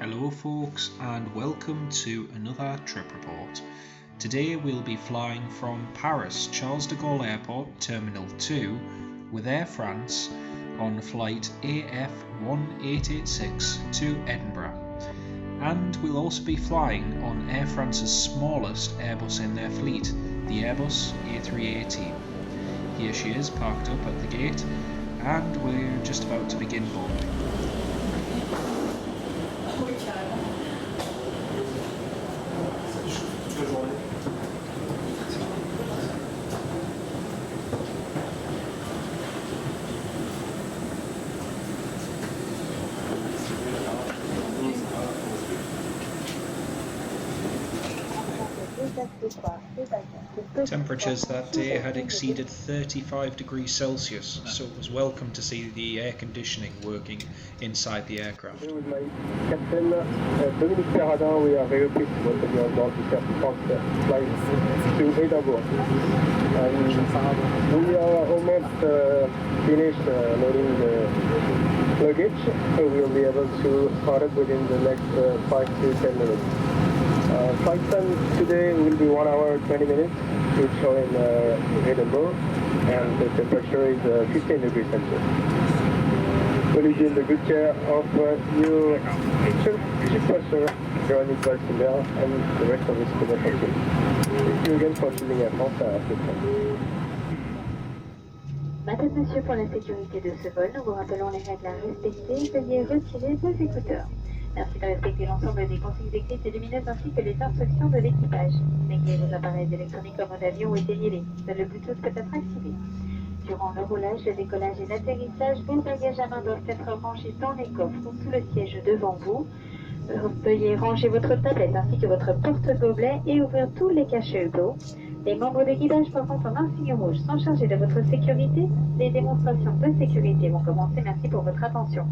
Hello folks, and welcome to another trip report. Today we'll be flying from Paris Charles de Gaulle Airport Terminal 2 with Air France on flight AF1886 to Edinburgh. And we'll also be flying on Air France's smallest Airbus in their fleet, the Airbus A318. Here she is parked up at the gate, and we're just about to begin boarding. Temperatures that day had exceeded 35 degrees Celsius, so it was welcome to see the air conditioning working inside the aircraft. With my captain, Dominique Perradin, we are very pleased to welcome you on board the Air France flight to Edinburgh. We are almost finished loading the luggage, so we will be able to start it within the next 5 to 10 minutes. Flight time today will be 1 hour 20 minutes to show in Edinburgh, and the temperature is 15 degrees Celsius. Will you be in the good care of your chief officer, Véronique Balsimer, and the rest of the commercial team. Thank you again for choosing Air France at this time. Madame, Monsieur, pour la sécurité de ce vol, nous vous rappelons les règles à respecter. Veuillez retirer vos écouteurs. Merci de respecter l'ensemble des consignes écrites et lumineuses ainsi que les instructions de l'équipage. Réglez vos appareils électroniques en mode avion ou éteignez-les. Seul le Bluetooth peut être activé. Durant le roulage, le décollage et l'atterrissage, vos bagages à main doivent être rangés dans les coffres ou sous le siège devant vous. Veuillez ranger votre tablette ainsi que votre porte-gobelet et ouvrir tous les cachets d'eau. Les membres d'équipage portant un insigne rouge sont chargés de votre sécurité. Les démonstrations de sécurité vont commencer. Merci pour votre attention.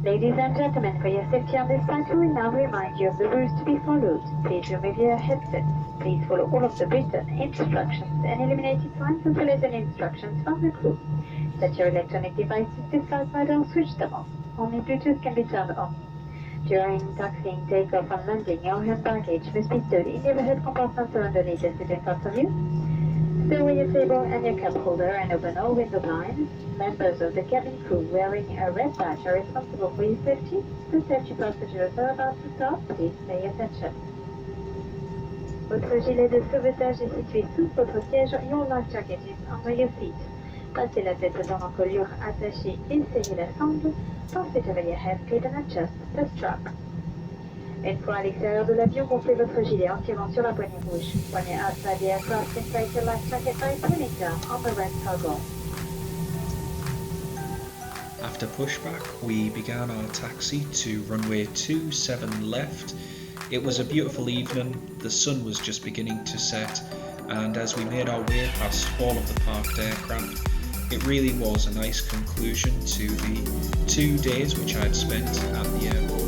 Ladies and gentlemen, for your safety on this flight, we will now remind you of the rules to be followed. Please remove your headsets. Please follow all of the written instructions and illuminated signs as well as any instructions from the crew. Set your electronic devices to flight mode or switch them off. Only Bluetooth can be turned on. During taxiing, takeoff and landing, your hand baggage must be stowed in the overhead compartments or underneath the seat in front of you. Stow your table and your cup holder and open all window blinds. Members of the cabin crew wearing a red badge are responsible for your safety. The safety procedures are about to start. Please pay attention. Votre gilet de sauvetage est situé sous votre siège. Your life jacket is under your seat. Passez la tête dans l'encolure attachée et serrez la sangle. Passez over your head clip and adjust the strap. Une fois à l'extérieur de l'avion, gonflez votre gilet en tirant sur la poignée rouge. When you're outside the aircraft, inflate your life jacket by pulling down on the red toggle. After pushback, we began our taxi to runway 27 left. It was a beautiful evening, the sun was just beginning to set, and as we made our way past all of the parked aircraft, it really was a nice conclusion to the 2 days which I had spent at the airport.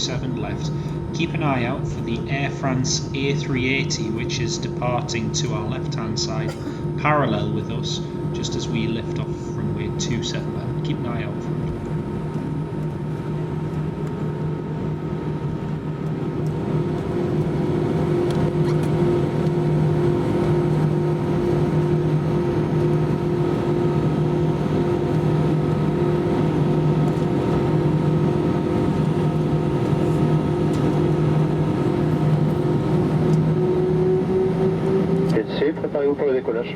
27 left, keep an eye out for the Air France A380, which is departing to our left hand side, parallel with us, just as we lift off runway 27 left. Keep an eye out for it. Préparez-vous pour le décollage.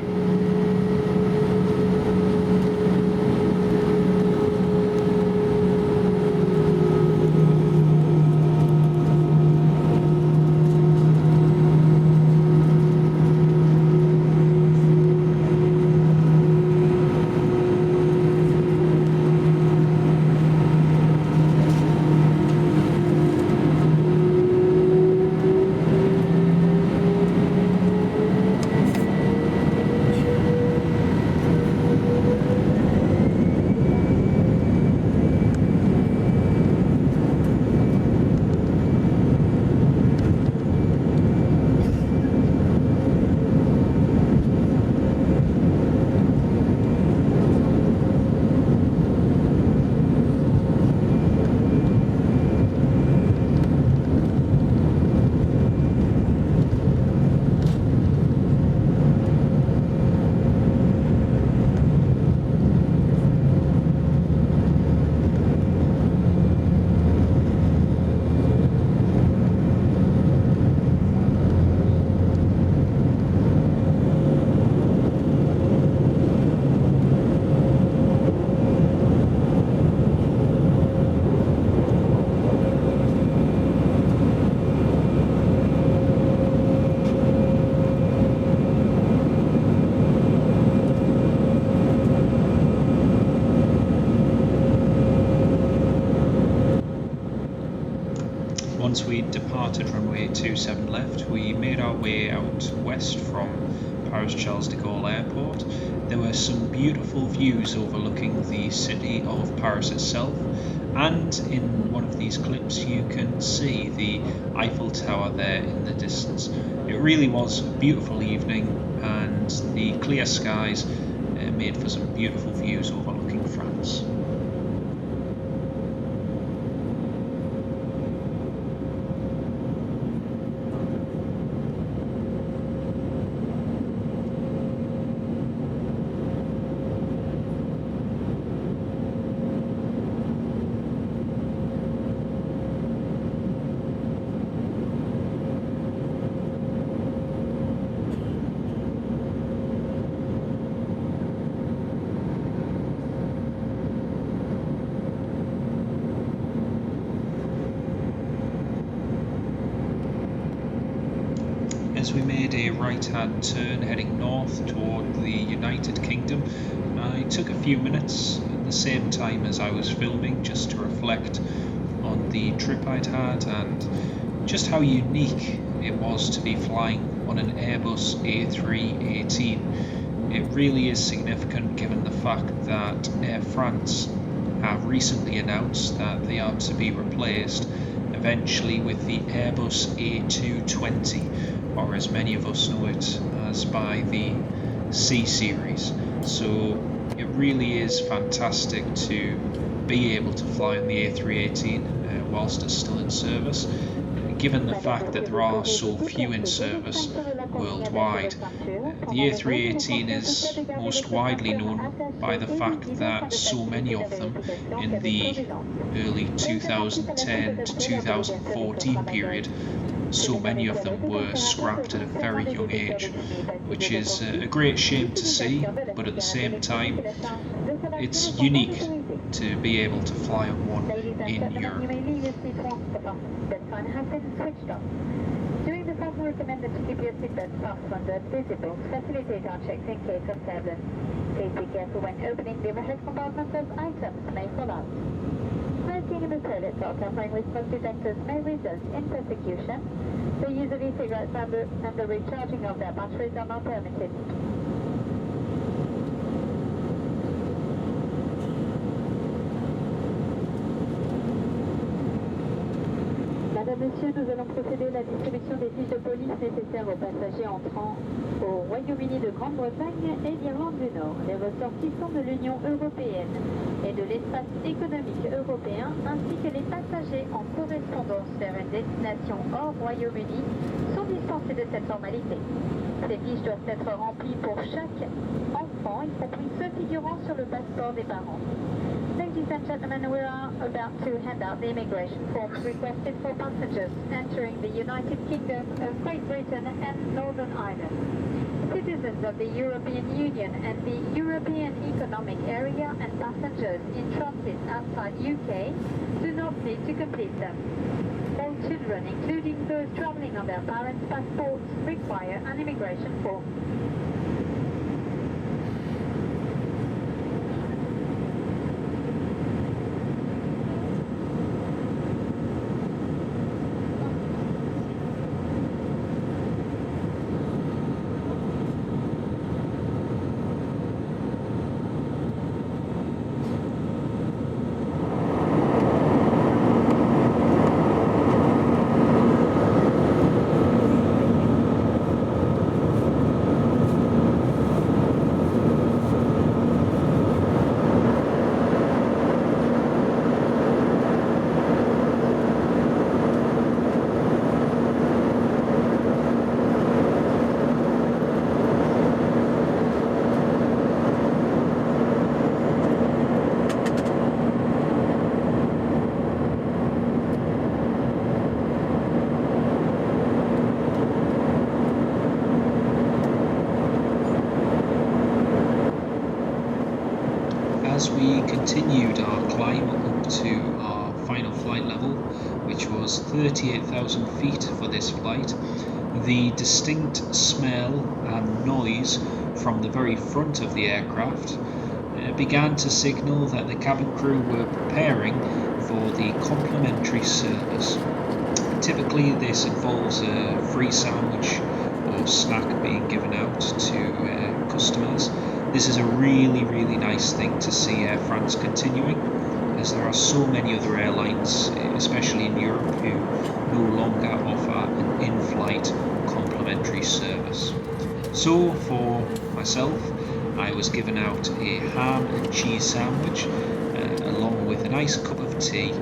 Once we'd departed runway 27 left, we made our way out west from Paris Charles de Gaulle Airport. There were some beautiful views overlooking the city of Paris itself, and in one of these clips you can see the Eiffel Tower there in the distance. It really was a beautiful evening, and the clear skies made for some beautiful views overlooking France. As we made a right-hand turn heading north toward the United Kingdom, I took a few minutes at the same time as I was filming just to reflect on the trip I'd had and just how unique it was to be flying on an Airbus A318. It really is significant given the fact that Air France have recently announced that they are to be replaced eventually with the Airbus A220, or as many of us know it as by the C series. So it really is fantastic to be able to fly on the A318 whilst it's still in service, given the fact that there are so few in service worldwide. The A318 is most widely known by the fact that so many of them in the early 2010 to 2014 period, so many of them were scrapped at a very young age, which is a great shame to see, but at the same time it's unique to be able to fly on one in Europe. During the flight, we recommend that you keep your seatbelt fastened and visible to facilitate our checks in case of turbulence. Please be careful when opening the overhead compartments as items may fall out. Smoking in the toilets or tampering with smoke detectors may result in persecution. The use of e-cigarettes and the recharging of their batteries are not permitted. messieurs, nous allons procéder à la distribution des fiches de police nécessaires aux passagers entrant au Royaume-Uni de Grande-Bretagne et d'Irlande du Nord, les ressortissants de l'Union européenne et de l'espace économique européen, ainsi que les passagers en correspondance vers une destination hors Royaume-Uni sont dispensés de cette formalité. Ces fiches doivent être remplies pour chaque enfant, y compris ceux figurant sur le passeport des parents. Ladies and gentlemen, we are about to hand out the immigration forms requested for passengers entering the United Kingdom of Great Britain and Northern Ireland. Citizens of the European Union and the European Economic Area and passengers in transit outside UK do not need to complete them. All children, including those travelling on their parents' passports, require an immigration form. As we continued our climb up to our final flight level, which was 38,000 feet for this flight, the distinct smell and noise from the very front of the aircraft began to signal that the cabin crew were preparing for the complimentary service. Typically this involves a free sandwich or snack being given out to customers. This is a really nice thing to see Air France continuing, as there are so many other airlines, especially in Europe, who no longer offer an in-flight complimentary service. So for myself, I was given out a ham and cheese sandwich along with a nice cup of tea.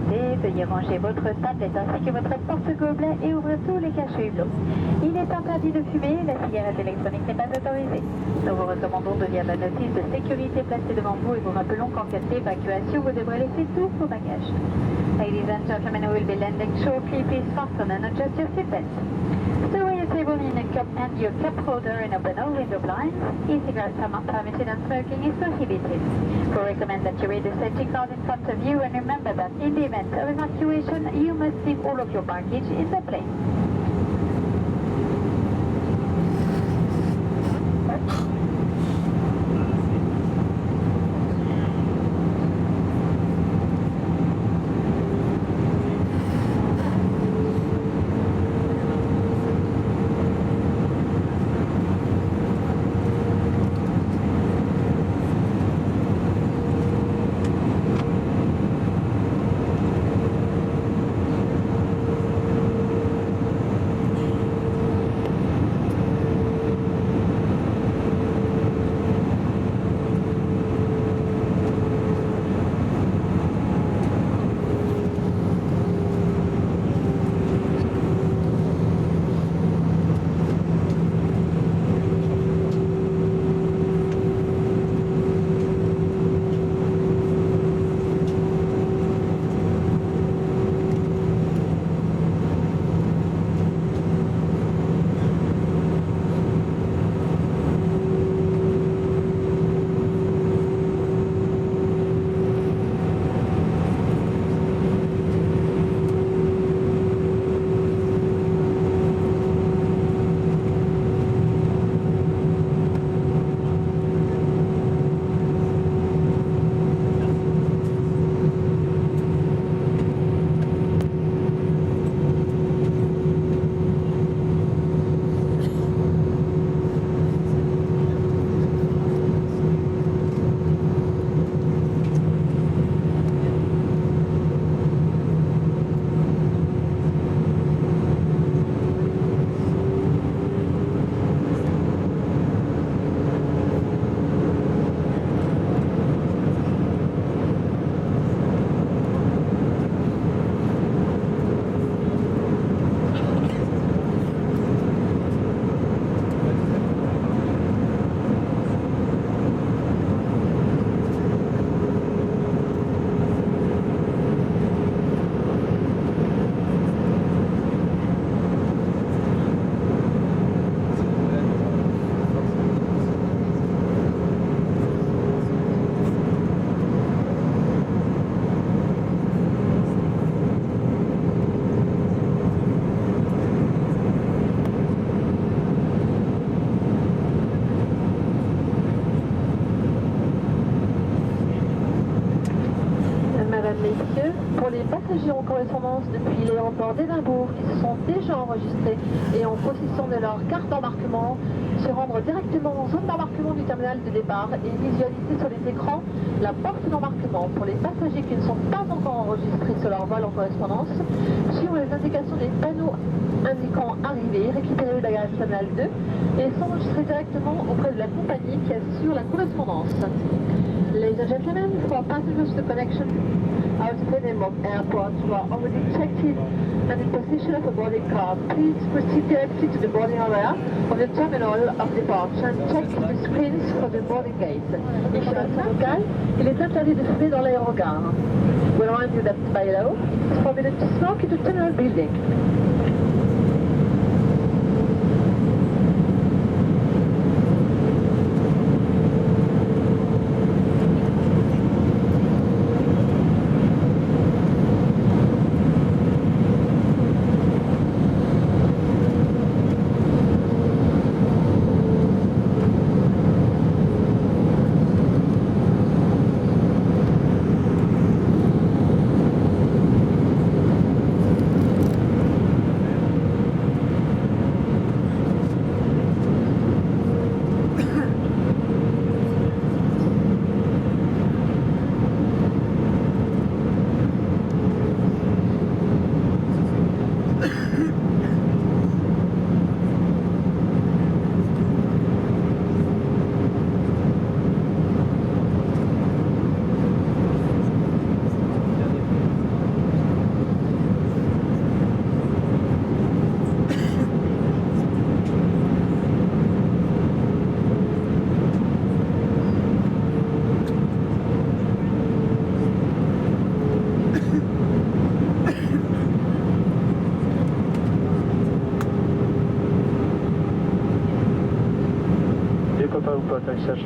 sécurité, veuillez ranger votre tablette ainsi que votre porte-gobelet et ouvrir tous les caches hublots. Il est interdit de fumer, la cigarette électronique n'est pas autorisée. Nous vous recommandons de lire la notice de sécurité placée devant vous et vous rappelons qu'en cas d'évacuation, vous devrez laisser tous vos bagages. Ladies and gentlemen, we will be landing shortly. Please fasten and adjust your seatbelt. Store your table in a cup and your cup holder and open all window blinds. E-cigarettes are not permitted and smoking is prohibited. We recommend that you read the safety card in front of you and remember that in the event of evacuation, you must leave all of your baggage in the plane. Pour les passagers en correspondance depuis l'aéroport d'Édimbourg qui se sont déjà enregistrés et en possession de leur carte d'embarquement, se rendre directement en zone d'embarquement du terminal de départ et visualiser sur les écrans la porte d'embarquement. Pour les passagers qui ne sont pas encore enregistrés sur leur vol en correspondance, suivre les indications des panneaux indiquant arrivée, récupérer le bagage terminal 2 et s'enregistrer directement auprès de la compagnie qui assure la correspondance. Ladies and gentlemen, for passengers to the connection out of Edinburgh Airport who are already checked in and in possession of a boarding card, please proceed directly to the boarding area of the terminal of departure and check the screens for the boarding gate. If you are local, il est interdit de fumer dans l'aérogare. We remind you that by law, it is forbidden to smoke in the terminal building. d'atterrissage.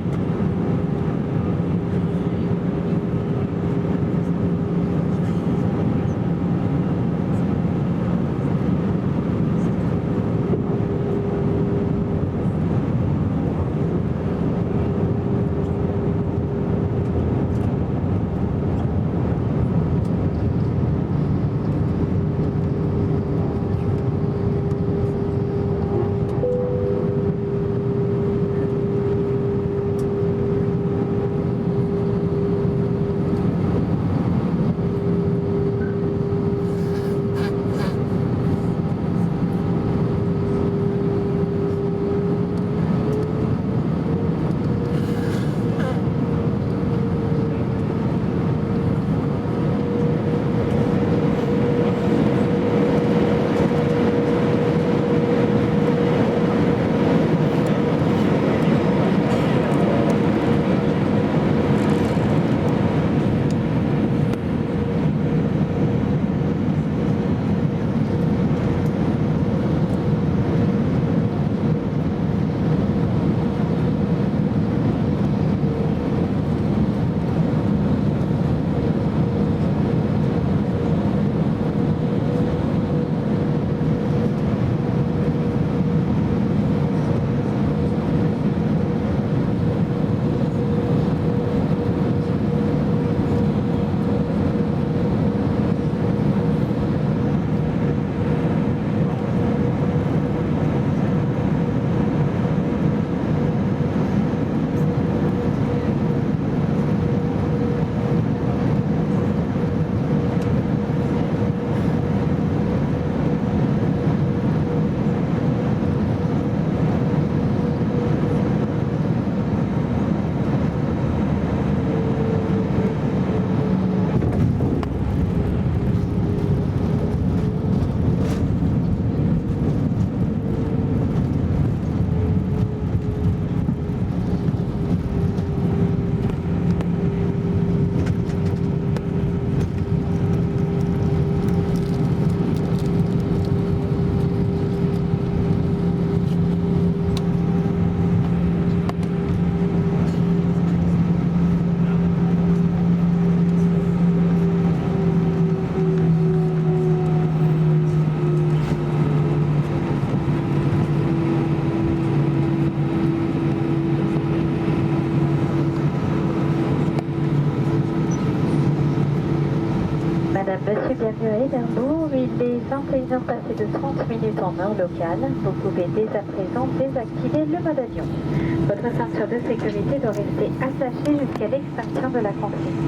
Monsieur, bienvenue à Edinburgh. Il est 21h passé de 30 minutes en heure locale. Vous pouvez dès à présent désactiver le mode avion. Votre ceinture de sécurité doit rester attachée jusqu'à l'extinction de la consigne.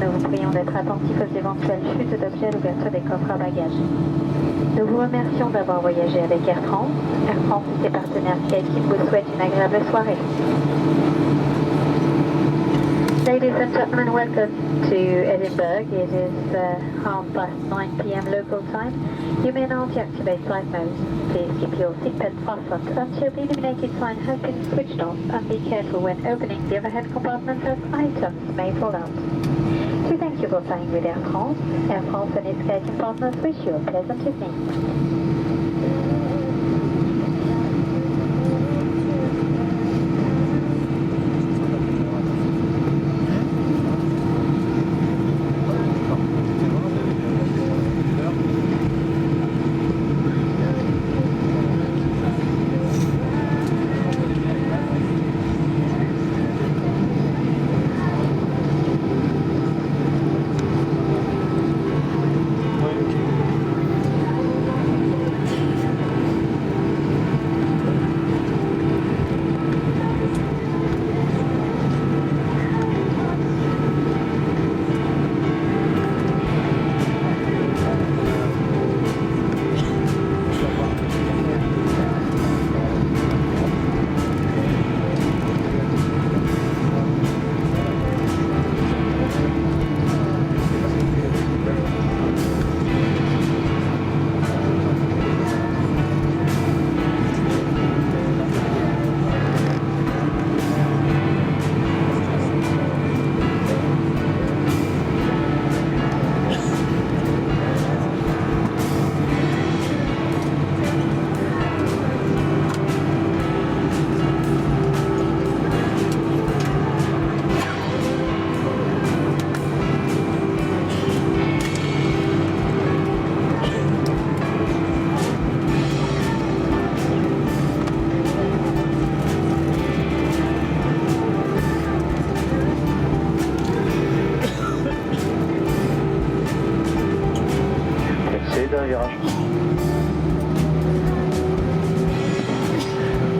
Nous vous prions d'être attentifs aux éventuelles chutes d'objets à l'ouverture des coffres à bagages. Nous vous remercions d'avoir voyagé avec Air France. Air France et ses partenaires SkyTeam vous souhaitent une agréable soirée. Ladies and gentlemen, welcome to Edinburgh. It is 9:30 p.m. local time. You may now deactivate flight mode. Please keep your seatbelt fastened until the illuminated sign has been switched off, and be careful when opening the overhead compartment as items may fall out. To thank you for flying with Air France and its SkyTeam partners wish you a pleasant evening. Écoutez, d'un virage.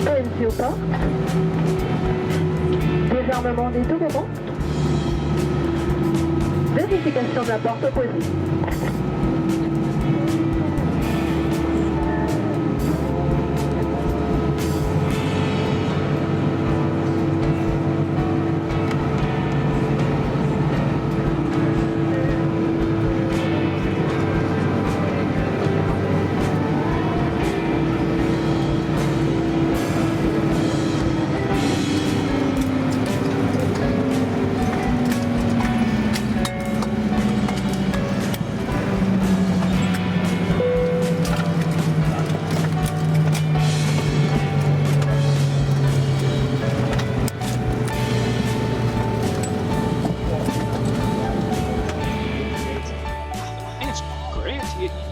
PNC au pas. Désarmement des deux moments. Vérification de la porte opposée.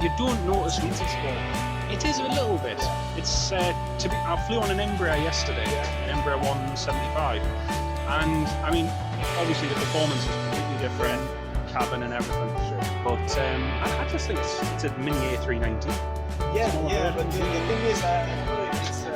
You don't notice it is a little bit. It's I flew on an Embraer yesterday, an Embraer 175, and I mean, obviously the performance is completely different, cabin and everything. But I just think it's a mini A319. Yeah, but the thing is, it's